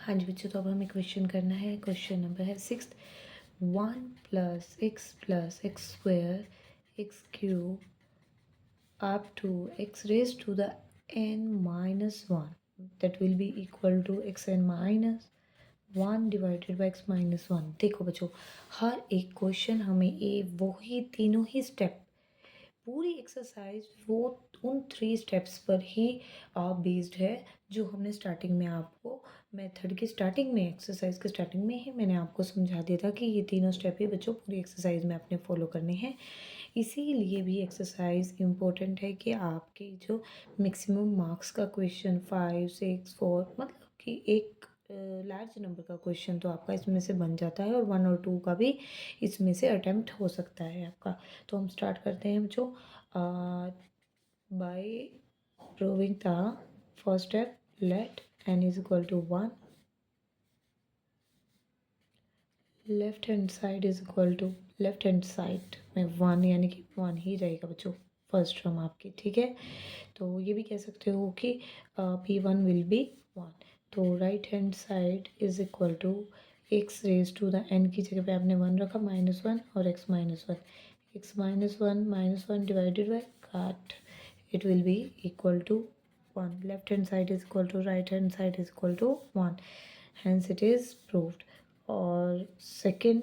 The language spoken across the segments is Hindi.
हाँ जी बच्चों, तो अब हमें क्वेश्चन करना है। क्वेश्चन नंबर है 6। 1 + x + x² x³ up to x raised to the n-1 that will be equal to xn-1 divided by x-1। देखो बच्चों, हर एक क्वेश्चन हमें वही तीनों ही स्टेप, पूरी एक्सरसाइज वो उन 3 स्टेप्स पर ही बेस्ड है जो हमने स्टार्टिंग में आपको मेथड की स्टार्टिंग में, एक्सरसाइज के स्टार्टिंग में ही मैंने आपको समझा दिया था कि ये तीनों स्टेप ही बच्चों पूरी एक्सरसाइज में आपने फॉलो करने हैं। इसीलिए भी एक्सरसाइज इम्पोर्टेंट है कि आपके जो मैक्सिमम मार्क्स का क्वेश्चन 5, 6, 4 मतलब कि एक लार्ज नंबर का क्वेश्चन तो आपका इसमें से बन जाता है और 1 और 2 का भी इसमें से अटेम्प्ट हो सकता है आपका। तो हम स्टार्ट करते हैं बच्चों by proving the first step. Let n is equal to 1, left hand side is equal to, left hand side में 1 यानी कि 1 ही रहेगा बच्चों फर्स्ट टर्म आपकी, ठीक है। तो ये भी कह सकते हो कि p1 विल बी 1। तो right hand side is equal to x raise to the n की जगह पे आपने 1 रखा, -1 और x-1, x-1 डिवाइडेड बाय काट, it will be equal to 1। left hand side is equal to right hand side is equal to 1, hence it is proved। और सेकेंड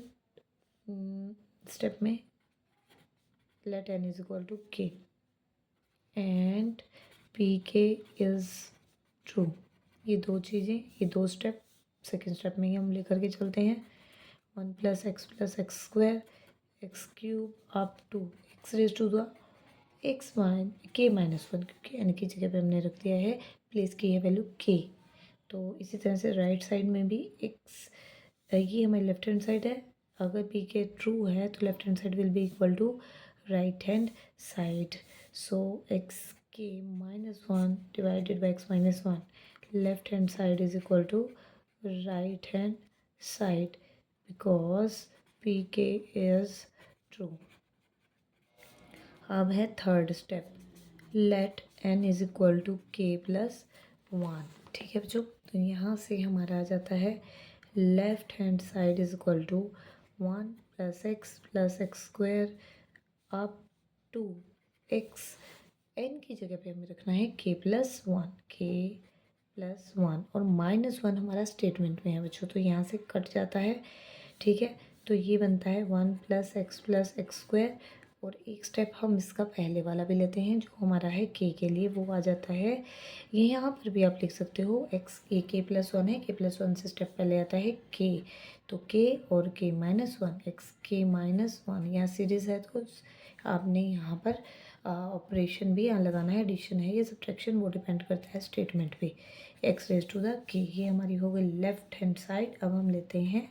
स्टेप में let n is equal to k and pk is true। ये दो चीज़ें, ये दो स्टेप सेकेंड स्टेप में ही हम लेकर के चलते हैं। 1 + x + x² x³ up to x raise to the k-1, क्योंकि n की जगह पे हमने रख दिया है, प्लेस की है वैल्यू k। तो इसी तरह से राइट साइड में भी x, ये हमारी लेफ्ट हैंड साइड है, अगर पी के ट्रू है तो left hand side will be equal to right hand side. So x k-1 divided by x-1, left hand side is equal to right hand side because P K is true. अब है third step, let n is equal to k + 1, ठीक है बच्चों। तो यहाँ से हमारा आ जाता है left hand side is equal to 1 + x + x² up to x, n की जगह पे हमें रखना है k + 1, और -1 हमारा स्टेटमेंट में है बच्चों, तो यहाँ से कट जाता है, ठीक है। तो ये बनता है 1 + x + x², और एक स्टेप हम इसका पहले वाला भी लेते हैं जो हमारा है k के लिए, वो आ जाता है, ये यहाँ पर भी आप लिख सकते हो x, a k + 1 है, k + 1 से स्टेप पहले आता है k, तो k और k-1, x k-1, यहाँ सीरीज है तो आपने यहाँ पर ऑपरेशन भी यहाँ लगाना है, एडिशन है, ये सब्ट्रैक्शन, वो डिपेंड करता है स्टेटमेंट पे। x raise to the k, ये हमारी हो गई लेफ्ट हैंड साइड। अब हम लेते हैं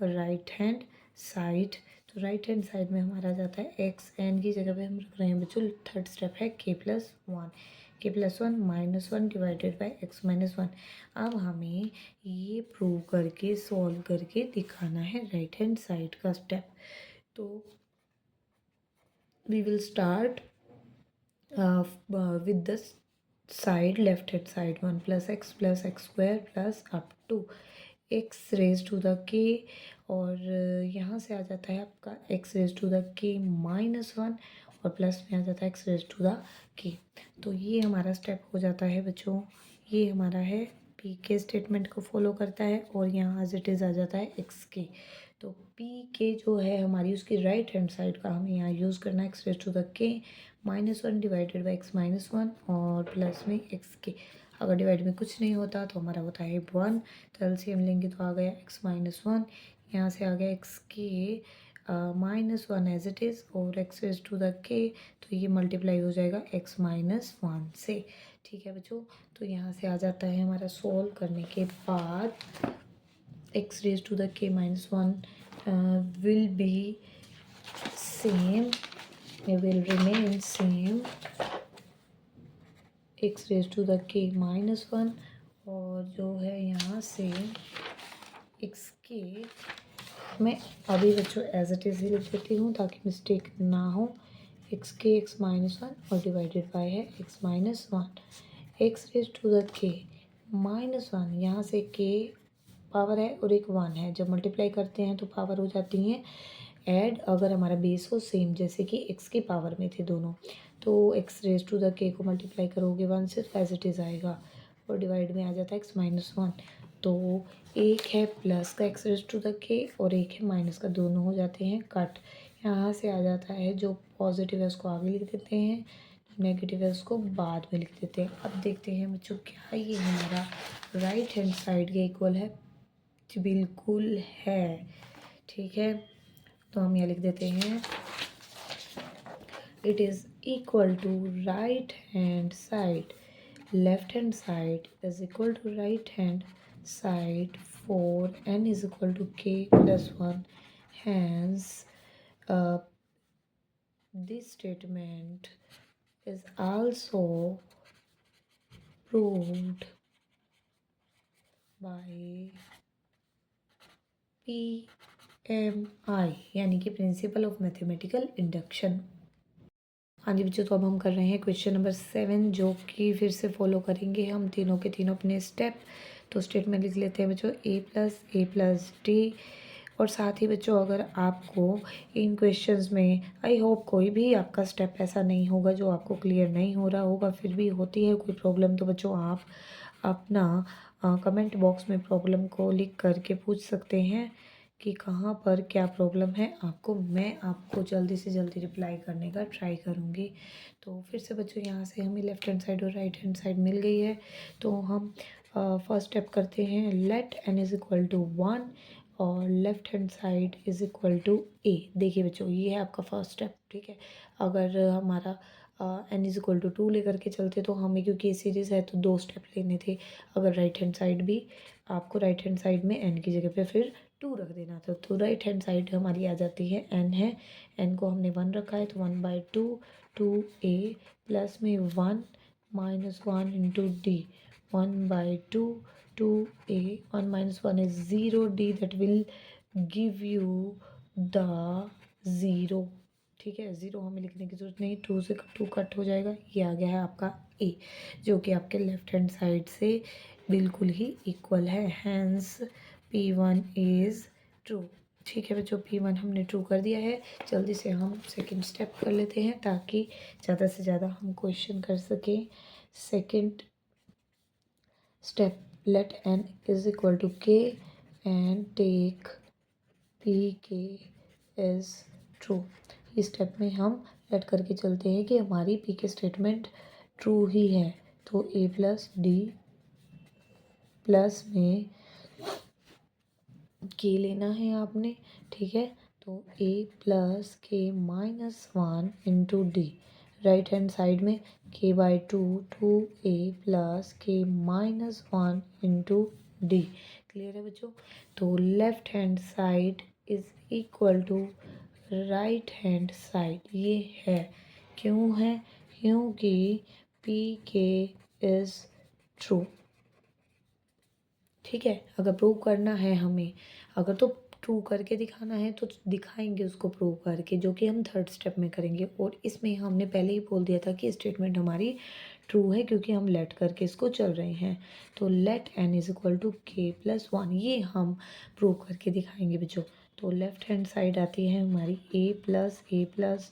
राइट हैंड साइड। तो राइट हैंड साइड में हमारा जाता है x, n की जगह पे हम रख रहे हैं बच्चों, थर्ड स्टेप है k + 1, -1 डिवाइडेड बाई x-1। अब हमें ये प्रूव करके सॉल्व करके दिखाना है राइट हैंड साइड का स्टेप। तो we will start with the side, left hand side, 1 + x + x² plus up to x raise to the k, और यहाँ से आ जाता है आपका x raise to the k-1, और प्लस में आ जाता है x raise to the k। तो ये हमारा स्टेप हो जाता है बच्चों, ये हमारा है पी के स्टेटमेंट को फॉलो करता है, और यहाँ एज इट इज़ आ जाता है एक्स के। तो पी के जो है हमारी, उसकी राइट हैंड साइड का हमें यहाँ यूज़ करना है x raise to the k-1 divided by x-1 और प्लस में एक्स के। अगर डिवाइड में कुछ नहीं होता तो हमारा होता है 1, तो एलसीएम लेंगे तो आ गया x-1, यहाँ से आ गया एक्स के -1 एज इट इज़, और x raise to the k, तो ये मल्टीप्लाई हो जाएगा x-1 से, ठीक है बच्चों। तो यहाँ से आ जाता है हमारा सोल्व करने के बाद x raise to the k-1 will be same, will remain same, x raise to the k-1, और जो है यहाँ से x के, मैं अभी बच्चों एज इट इज़ ही लिख देती हूँ ताकि मिस्टेक ना हो। x के x-1 और डिवाइडेड बाय है x-1, x raise to the k-1, यहाँ से k पावर है और एक 1 है। जब मल्टीप्लाई करते हैं तो पावर हो जाती हैं ऐड, अगर हमारा बेस हो सेम, जैसे कि x की पावर में थे दोनों, तो x raise to the k को मल्टीप्लाई करोगे 1 से तो एज इट इज़ आएगा और डिवाइड में आ जाता है x-1। तो एक है प्लस का x raise to the k और एक है माइनस का, दोनों हो जाते हैं कट। यहाँ से आ जाता है जो पॉजिटिव है उसको आगे लिख देते हैं, नेगेटिव है उसको बाद में लिख देते हैं। अब देखते हैं बच्चों क्या ये हमारा राइट हैंड साइड के इक्वल है। जी बिल्कुल है, ठीक है। तो हम यहाँ लिख देते हैं it is equal to right hand side, left hand side is equal to right hand side for n is equal to k plus 1। Hence this statement is also proved by PMI यानी कि प्रिंसिपल ऑफ मैथमेटिकल इंडक्शन। हाँ जी बच्चों, तो अब हम कर रहे हैं क्वेश्चन नंबर 7, जो कि फिर से फॉलो करेंगे हम तीनों के तीनों अपने स्टेप। तो स्टेटमेंट लिख लेते हैं बच्चों a प्लस d। और साथ ही बच्चों अगर आपको इन क्वेश्चंस में आई होप कोई भी आपका स्टेप ऐसा नहीं होगा जो आपको क्लियर नहीं हो रहा होगा, फिर भी होती है कोई प्रॉब्लम तो बच्चों आप अपना कमेंट बॉक्स में प्रॉब्लम को लिख करके पूछ सकते हैं कि कहाँ पर क्या प्रॉब्लम है आपको। मैं आपको जल्दी से जल्दी रिप्लाई करने का ट्राई करूँगी। तो फिर से बच्चों यहाँ से हमें लेफ़्ट हैंड साइड और राइट हैंड साइड मिल गई है। तो हम फर्स्ट स्टेप करते हैं, let n is equal to 1 और left hand side is equal to a। देखिए बच्चों ये है आपका फर्स्ट स्टेप, ठीक है। अगर हमारा n इज़ इक्वल टू 2 लेकर के चलते तो हमें, क्योंकि ये सीरीज़ है तो 2 स्टेप लेने थे। अगर राइट हैंड साइड भी आपको राइट हैंड साइड में n की जगह पे फिर 2 रख देना था, तो राइट हैंड साइड हमारी आ जाती है n है, n को हमने 1 रखा है तो 1/2 2a प्लस में 1 minus 1 into D, 1/2 2a, 1 minus 1 is 0d, that will give you the 0, ठीक है। 0 हमें लिखने की जरूरत नहीं, 2 से 2 कट हो जाएगा, ये आ गया है आपका a, जो कि आपके लेफ्ट हैंड साइड से बिल्कुल ही इक्वल है। हैंस P1 इज़ ट्रू, ठीक है बच्चों। P1 हमने ट्रू कर दिया है। जल्दी से हम सेकंड स्टेप कर लेते हैं ताकि ज़्यादा से ज़्यादा हम क्वेश्चन कर सकें। Second step, let n is equal to k and take pk is true. इस स्टेप में हम लेट करके चलते हैं कि हमारी pk स्टेटमेंट ट्रू ही है, तो a प्लस डी प्लस में के लेना है आपने, ठीक है। तो a प्लस के minus 1 into D, right hand side में k/2 2a प्लस के माइनस 1 इंटू डी। क्लियर है बच्चों। तो left hand side is equal to right hand side, ये है। क्यों है? क्योंकि पी के इज़ ट्रू, ठीक है। अगर प्रूव करना है हमें, अगर तो प्रूव करके दिखाना है तो दिखाएंगे उसको प्रूव करके, जो कि हम थर्ड स्टेप में करेंगे। और इसमें हमने पहले ही बोल दिया था कि स्टेटमेंट हमारी ट्रू है क्योंकि हम लेट करके इसको चल रहे हैं। तो let n is equal to k plus 1, ये हम प्रूव करके दिखाएंगे बच्चों। तो लेफ्ट हैंड साइड आती है हमारी a प्लस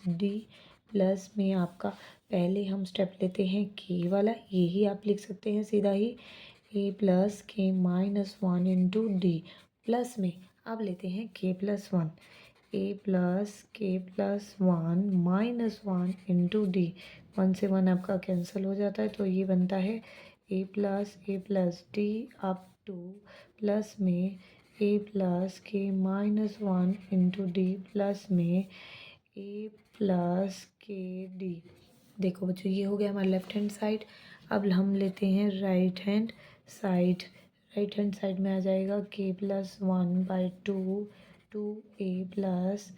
डी प्लस में आपका, पहले हम स्टेप लेते हैं k वाला, यही आप लिख सकते हैं सीधा ही, a प्लस के माइनस 1 इंटू डी प्लस में अब लेते हैं k प्लस 1, a प्लस के प्लस 1 माइनस 1 इंटू डी, 1 से 1 आपका कैंसिल हो जाता है तो ये बनता है a plus D up two plus में a प्लस के माइनस 1 इंटू डी प्लस में a प्लस के डी। देखो बच्चों ये हो गया हमारा लेफ्ट हैंड साइड। अब हम लेते हैं right hand side. Right hand side में आ जाएगा k plus 1/2 2a plus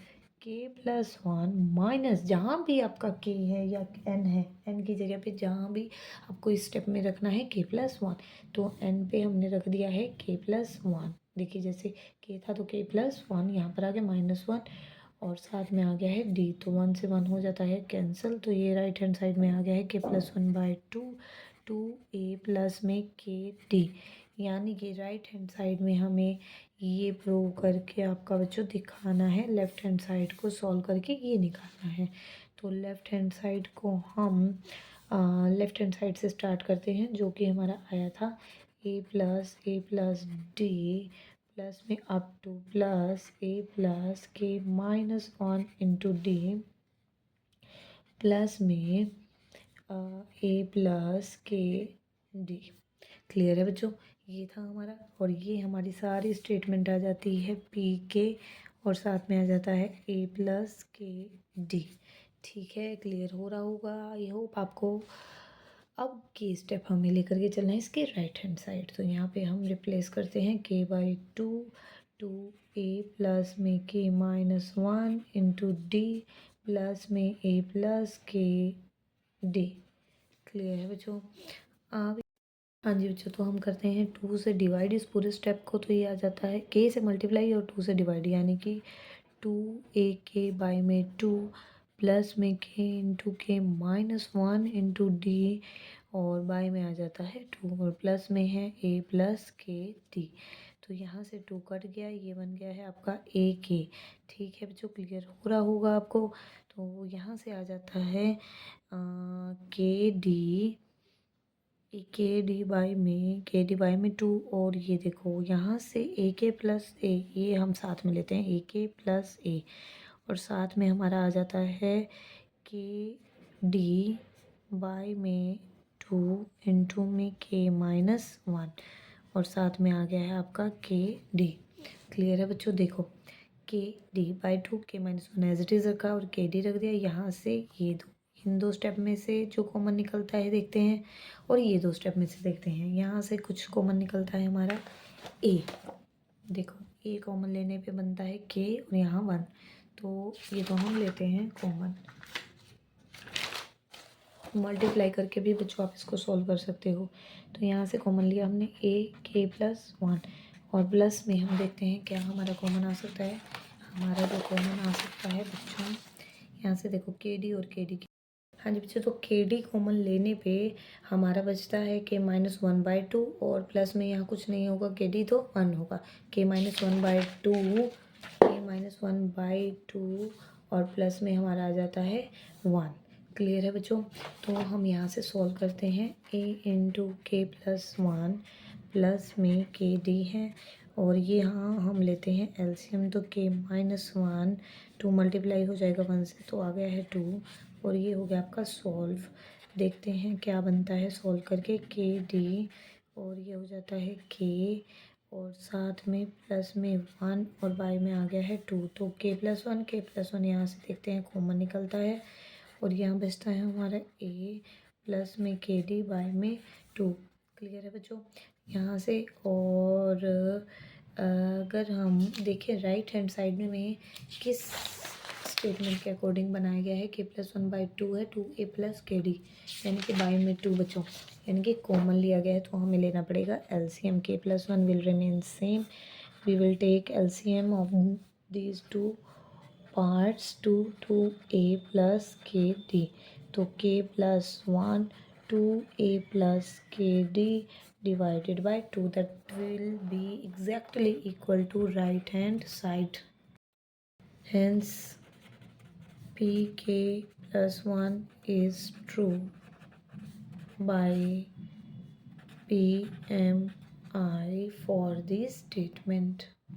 k plus 1 minus, जहाँ भी आपका k है या n है, n की जगह पे जहाँ भी आपको इस स्टेप में रखना है k प्लस 1, तो n पे हमने रख दिया है k प्लस 1। देखिए जैसे k था तो k प्लस 1, यहाँ पर आ गया माइनस 1 और साथ में आ गया है d, तो 1 से 1 हो जाता है कैंसिल, तो ये राइट हैंड साइड में आ गया है k प्लस 1/2 2a प्लस में k d, यानी कि राइट हैंड साइड में हमें ये प्रूव करके आपका बच्चों दिखाना है, लेफ़्ट हैंड साइड को सॉल्व करके ये निकालना है। तो लेफ़्ट हैंड साइड को हम लेफ़्ट हैंड साइड से स्टार्ट करते हैं, जो कि हमारा आया था a+a+d प्लस में up two plus a+k-1 into D plus में a+k-d। क्लियर है बच्चों? ये था हमारा, और ये हमारी सारी स्टेटमेंट आ जाती है pk और साथ में आ जाता है a+k-d। ठीक है, क्लियर हो रहा होगा आई होप आपको। अब के स्टेप हमें लेकर के चलना है इसके राइट हैंड साइड। तो यहाँ पे हम रिप्लेस करते हैं k/2 टू a+ में k-1 इंटू डी प्लस में a+k-d। क्लियर है बच्चों? अब हाँ जी बच्चों, तो हम करते हैं 2 से डिवाइड इस पूरे स्टेप को। तो ये आ जाता है k से मल्टीप्लाई और 2 से डिवाइड, यानी कि 2ak बाई में 2 प्लस में k into k-1 into D और बाई में आ जाता है 2 और प्लस में है a+k-d। तो यहाँ से 2 कट गया, ये बन गया है आपका ak। ठीक है बच्चों, क्लियर हो रहा होगा आपको। तो यहाँ से आ जाता है k d बाई में 2, और ये देखो यहाँ से ak+a, ये हम साथ में लेते हैं ak+a, और साथ में हमारा आ जाता है k d बाई में 2 इंटू में k-1, और साथ में आ गया है आपका k-d। क्लियर है बच्चों? देखो k-d/2 k-1 as it is रखा और k-d रख दिया। यहाँ से ये दो, इन दो स्टेप में से जो कॉमन निकलता है देखते हैं, और ये दो स्टेप में से देखते हैं। यहाँ से कुछ कॉमन निकलता है हमारा a। देखो a कॉमन लेने पे बनता है k और यहाँ 1, तो ये तो हम लेते हैं कॉमन। मल्टीप्लाई करके भी बच्चों आप इसको सॉल्व कर सकते हो। तो यहाँ से कॉमन लिया हमने ak+1, और प्लस में हम देखते हैं क्या हमारा कॉमन आ सकता है। हमारा जो कॉमन आ सकता है बच्चों, यहाँ से देखो kd और kd। हाँ जी बच्चों, तो kd कॉमन लेने पे हमारा बचता है k-1/2, और प्लस में यहाँ कुछ नहीं होगा, kd तो 1 होगा। k-1/2 और प्लस में हमारा आ जाता है 1। क्लियर है बच्चों? तो हम यहाँ से सॉल्व करते हैं a इंटू k+1 प्लस में kd है, और ये यहाँ हम लेते हैं एलसीएम। तो k-1 2 मल्टीप्लाई हो जाएगा 1 से, तो आ गया है 2, और ये हो गया आपका सॉल्व। देखते हैं क्या बनता है सॉल्व करके। kd और ये हो जाता है k, और साथ में प्लस में 1 और बाई में आ गया है 2। तो k+1 यहाँ से देखते हैं कॉमन निकलता है, और यहाँ बचता है हमारा a प्लस में kd बाई में 2। क्लियर है बच्चों? यहाँ से, और अगर हम देखें राइट हैंड साइड में किस स्टेटमेंट के अकॉर्डिंग बनाया गया है, k+1/2 है 2a+kd, यानी कि बाई में 2 बच्चों, यानी कि कॉमन लिया गया है, तो हमें लेना पड़ेगा LCM. k+1 will remain same, we will take LCM of these two parts to 2a+kd। तो k+1 2a+kd divided by 2, that will be exactly equal to right hand side. Hence pk+1 is true by PMI for this statement.